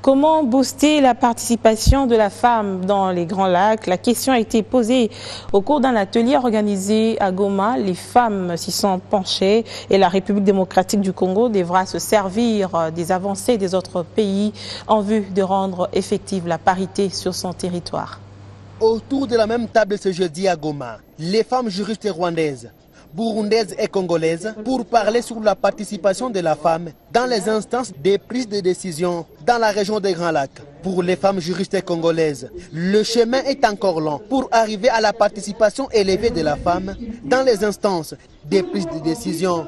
Comment booster la participation de la femme dans les Grands Lacs? La question a été posée au cours d'un atelier organisé à Goma. Les femmes s'y sont penchées et la République démocratique du Congo devra se servir des avancées des autres pays en vue de rendre effective la parité sur son territoire. Autour de la même table ce jeudi à Goma, les femmes juristes rwandaises, burundaises et congolaises pour parler sur la participation de la femme dans les instances de prise de décision dans la région des Grands Lacs. Pour les femmes juristes congolaises, le chemin est encore long pour arriver à la participation élevée de la femme dans les instances de prise de décision.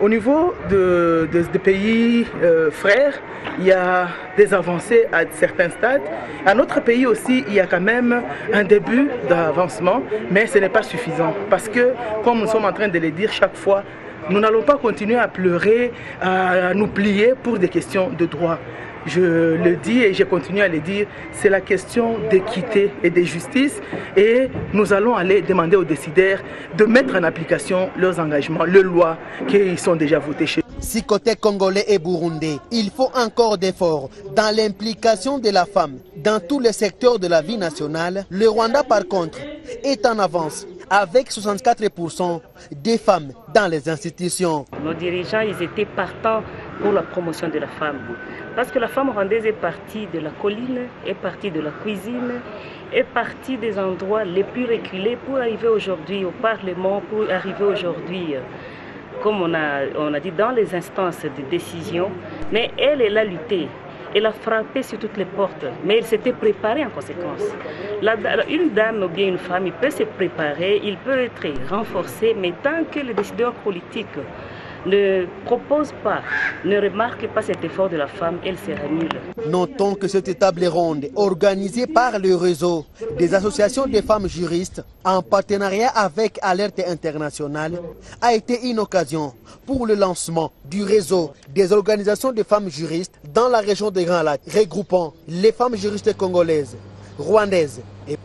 Au niveau des pays frères, il y a des avancées à certains stades. À notre pays aussi, il y a quand même un début d'avancement, mais ce n'est pas suffisant. Parce que, comme nous sommes en train de le dire chaque fois, nous n'allons pas continuer à pleurer, à nous plier pour des questions de droit. Je le dis et je continue à le dire, c'est la question d'équité et de justice et nous allons aller demander aux décideurs de mettre en application leurs engagements, leurs lois qui sont déjà votées chez nous. Si côté congolais et burundais, il faut encore d'efforts dans l'implication de la femme dans tous les secteurs de la vie nationale, le Rwanda par contre est en avance avec 64% des femmes dans les institutions. Nos dirigeants, ils étaient partants pour la promotion de la femme. Parce que la femme rwandaise est partie de la colline, est partie de la cuisine, est partie des endroits les plus reculés pour arriver aujourd'hui au Parlement, pour arriver aujourd'hui, comme on a dit, dans les instances de décision. Mais elle a lutté. Elle a frappé sur toutes les portes, mais elle s'était préparée en conséquence. Une dame ou bien une femme, il peut se préparer, il peut être renforcé, mais tant que les décideurs politiques ne propose pas, ne remarque pas cet effort de la femme, elle sera nulle. Notons que cette table ronde, organisée par le réseau des associations de femmes juristes, en partenariat avec Alerte Internationale, a été une occasion pour le lancement du réseau des organisations de femmes juristes dans la région des Grands Lacs, regroupant les femmes juristes congolaises, rwandaises et